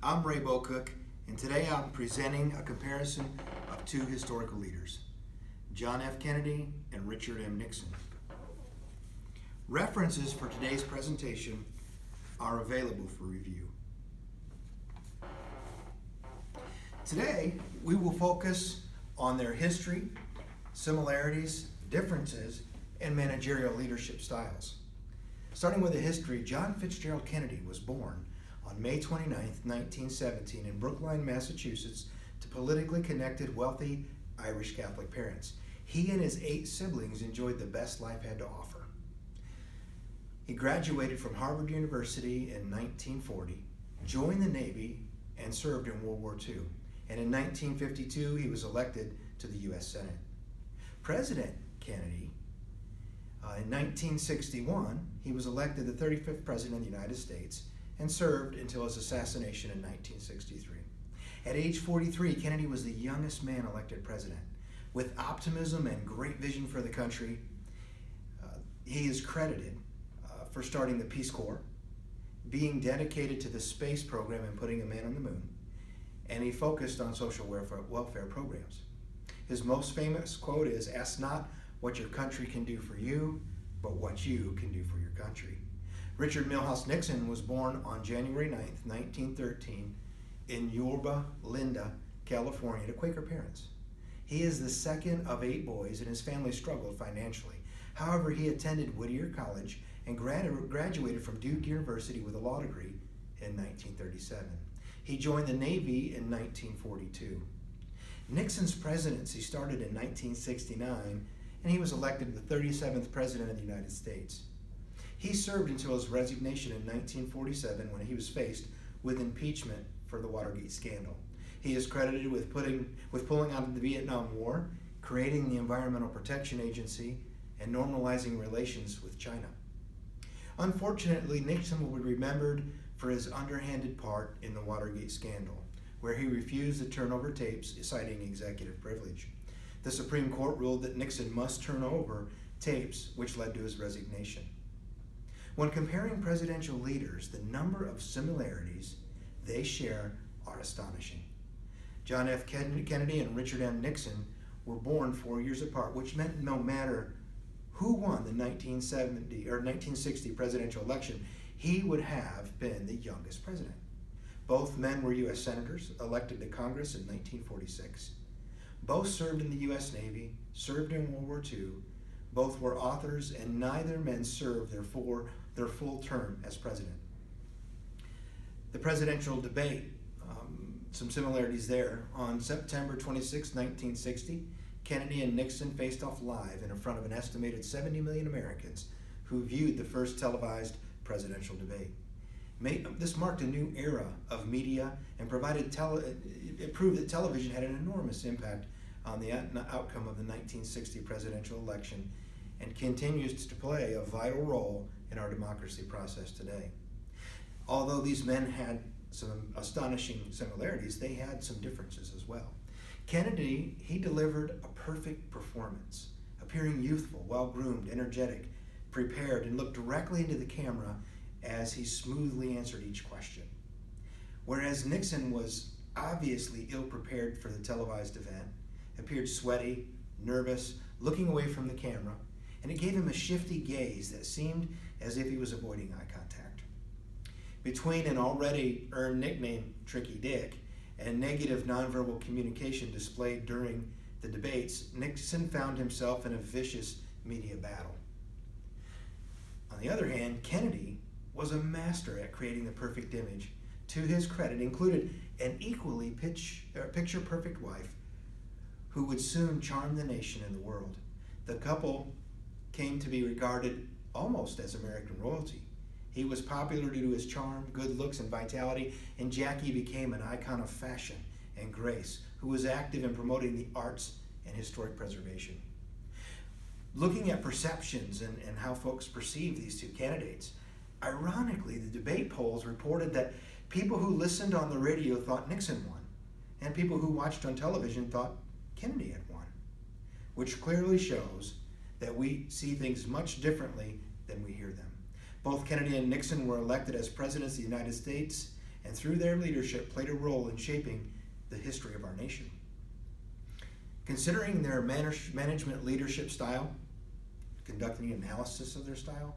I'm Ray Bocook, and today I'm presenting a comparison of two historical leaders, John F. Kennedy and Richard M. Nixon. References for today's presentation are available for review. Today, we will focus on their history, similarities, differences, and managerial leadership styles. Starting with the history, John Fitzgerald Kennedy was born on May 29, 1917 in Brookline, Massachusetts, to politically connected, wealthy Irish Catholic parents. He and his 8 siblings enjoyed the best life had to offer. He graduated from Harvard University in 1940, joined the Navy, and served in World War II. And in 1952, he was elected to the U.S. Senate. President Kennedy, in 1961, he was elected the 35th President of the United States and served until his assassination in 1963. At age 43, Kennedy was the youngest man elected president. With optimism and great vision for the country, he is credited for starting the Peace Corps, being dedicated to the space program and putting a man on the moon, and he focused on social welfare programs. His most famous quote is, "Ask not what your country can do for you, but what you can do for your country." Richard Milhous Nixon was born on January 9th, 1913 in Yorba Linda, California, to Quaker parents. He is the second of 8 boys, and his family struggled financially. However, he attended Whittier College and graduated from Duke University with a law degree in 1937. He joined the Navy in 1942. Nixon's presidency started in 1969, and he was elected the 37th President of the United States. He served until his resignation in 1947 when he was faced with impeachment for the Watergate scandal. He is credited with pulling out of the Vietnam War, creating the Environmental Protection Agency, and normalizing relations with China. Unfortunately, Nixon will be remembered for his underhanded part in the Watergate scandal, where he refused to turn over tapes, citing executive privilege. The Supreme Court ruled that Nixon must turn over tapes, which led to his resignation. When comparing presidential leaders, the number of similarities they share are astonishing. John F. Kennedy and Richard M. Nixon were born 4 years apart, which meant no matter who won the 1960 presidential election, he would have been the youngest president. Both men were U.S. senators, elected to Congress in 1946. Both served in the U.S. Navy, served in World War II. Both were authors, and neither men served their full term as president. The presidential debate, some similarities there. On September 26, 1960, Kennedy and Nixon faced off live in front of an estimated 70 million Americans who viewed the first televised presidential debate. This marked a new era of media and it proved that television had an enormous impact on the outcome of the 1960 presidential election and continues to play a vital role in our democracy process today. Although these men had some astonishing similarities, they had some differences as well. Kennedy, he delivered a perfect performance, appearing youthful, well-groomed, energetic, prepared, and looked directly into the camera as he smoothly answered each question. Whereas Nixon was obviously ill-prepared for the televised event, appeared sweaty, nervous, looking away from the camera, and it gave him a shifty gaze that seemed as if he was avoiding eye contact. Between an already earned nickname, Tricky Dick, and negative nonverbal communication displayed during the debates, Nixon found himself in a vicious media battle. On the other hand, Kennedy was a master at creating the perfect image. To his credit, included an equally picture-perfect wife who would soon charm the nation and the world. The couple came to be regarded almost as American royalty. He was popular due to his charm, good looks, and vitality, and Jackie became an icon of fashion and grace, who was active in promoting the arts and historic preservation. Looking at perceptions and how folks perceive these two candidates, ironically, the debate polls reported that people who listened on the radio thought Nixon won, and people who watched on television thought Kennedy had won, which clearly shows that we see things much differently than we hear them. Both Kennedy and Nixon were elected as presidents of the United States, and through their leadership played a role in shaping the history of our nation. Considering their management leadership style, conducting an analysis of their style,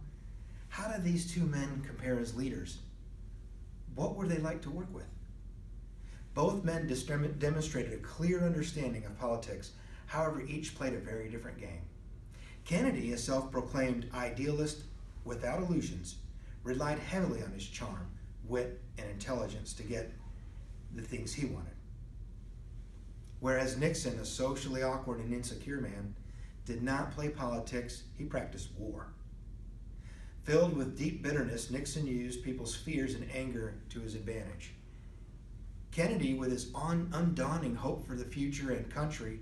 how do these two men compare as leaders? What were they like to work with? Both men demonstrated a clear understanding of politics, however, each played a very different game. Kennedy, a self-proclaimed idealist without illusions, relied heavily on his charm, wit, and intelligence to get the things he wanted. Whereas Nixon, a socially awkward and insecure man, did not play politics, he practiced war. Filled with deep bitterness, Nixon used people's fears and anger to his advantage. Kennedy, with his undaunting hope for the future and country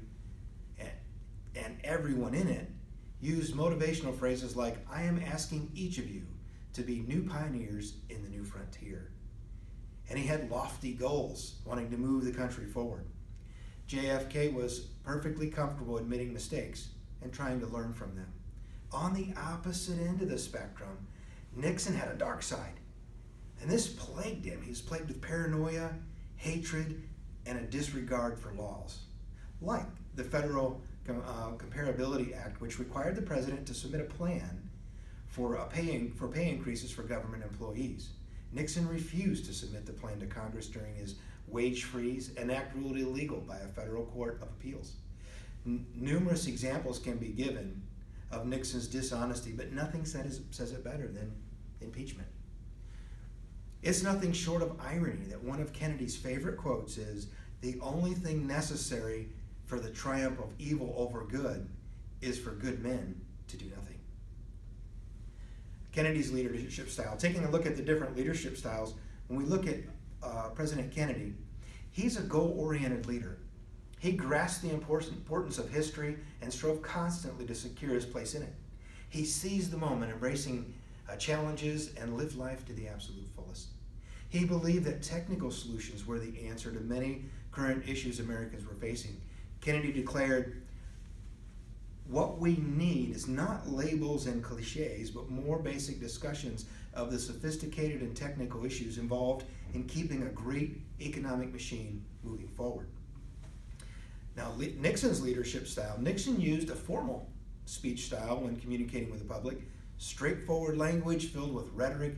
and everyone in it, used motivational phrases like, "I am asking each of you to be new pioneers in the new frontier." And he had lofty goals, wanting to move the country forward. JFK was perfectly comfortable admitting mistakes and trying to learn from them. On the opposite end of the spectrum, Nixon had a dark side, and this plagued him. He was plagued with paranoia, hatred, and a disregard for laws, like the Federal Comparability Act, which required the president to submit a plan for pay increases for government employees. Nixon refused to submit the plan to Congress during his wage freeze, an act ruled illegal by a federal court of appeals. Numerous examples can be given of Nixon's dishonesty, but nothing says it better than impeachment. It's nothing short of irony that one of Kennedy's favorite quotes is, "The only thing necessary for the triumph of evil over good is for good men to do nothing." Kennedy's leadership style. Taking a look at the different leadership styles, when we look at President Kennedy, he's a goal-oriented leader. He grasped the importance of history and strove constantly to secure his place in it. He seized the moment, embracing challenges, and lived life to the absolute fullest. He believed that technical solutions were the answer to many current issues Americans were facing. Kennedy declared, "What we need is not labels and cliches, but more basic discussions of the sophisticated and technical issues involved in keeping a great economic machine moving forward." Now, Nixon's leadership style. Nixon used a formal speech style when communicating with the public, straightforward language filled with rhetoric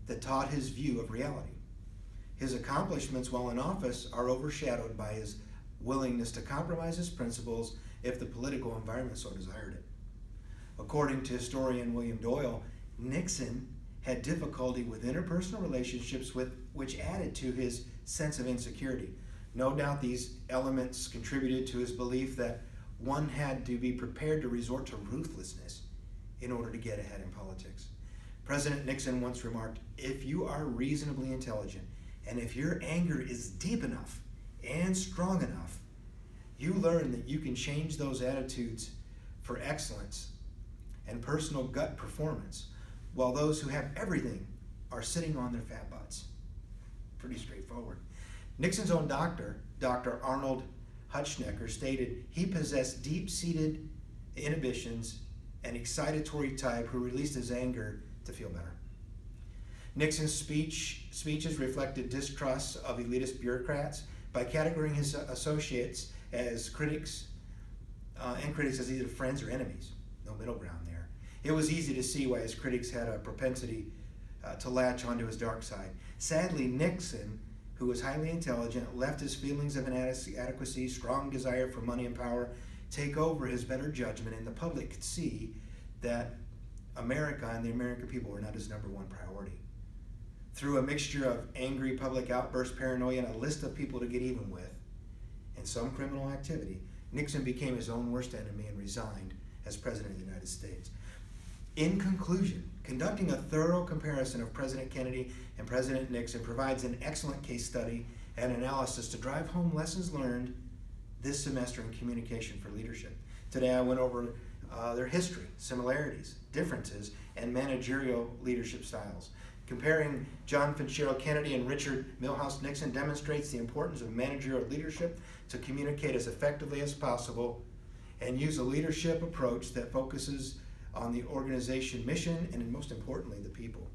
that taught his view of reality. His accomplishments while in office are overshadowed by his willingness to compromise his principles if the political environment so desired it. According to historian William Doyle, Nixon had difficulty with interpersonal relationships which added to his sense of insecurity. No doubt these elements contributed to his belief that one had to be prepared to resort to ruthlessness in order to get ahead in politics. President Nixon once remarked, "If you are reasonably intelligent, and if your anger is deep enough and strong enough, you learn that you can change those attitudes for excellence and personal gut performance, while those who have everything are sitting on their fat butts." Pretty straightforward. Nixon's own doctor, Dr. Arnold Hutschnecker, stated he possessed deep-seated inhibitions, an excitatory type who released his anger to feel better. Nixon's speeches reflected distrust of elitist bureaucrats by categorizing his associates as critics as either friends or enemies. No middle ground there. It was easy to see why his critics had a propensity to latch onto his dark side. Sadly, Nixon, who was highly intelligent, left his feelings of inadequacy, strong desire for money and power, take over his better judgment, and the public could see that America and the American people were not his number one priority. Through a mixture of angry public outbursts, paranoia, and a list of people to get even with, and some criminal activity, Nixon became his own worst enemy and resigned as President of the United States. In conclusion, conducting a thorough comparison of President Kennedy and President Nixon provides an excellent case study and analysis to drive home lessons learned this semester in communication for leadership. Today I went over their history, similarities, differences, and managerial leadership styles. Comparing John Fitzgerald Kennedy and Richard Milhous Nixon demonstrates the importance of managerial leadership to communicate as effectively as possible and use a leadership approach that focuses on the organization mission and, most importantly, the people.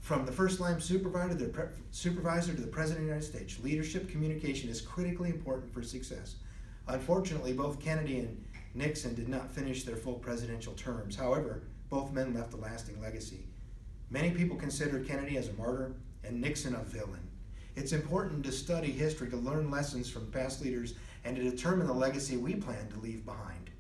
From the first-line supervisor to the President of the United States, leadership communication is critically important for success. Unfortunately, both Kennedy and Nixon did not finish their full presidential terms. However, both men left a lasting legacy. Many people consider Kennedy as a martyr and Nixon a villain. It's important to study history, to learn lessons from past leaders, and to determine the legacy we plan to leave behind.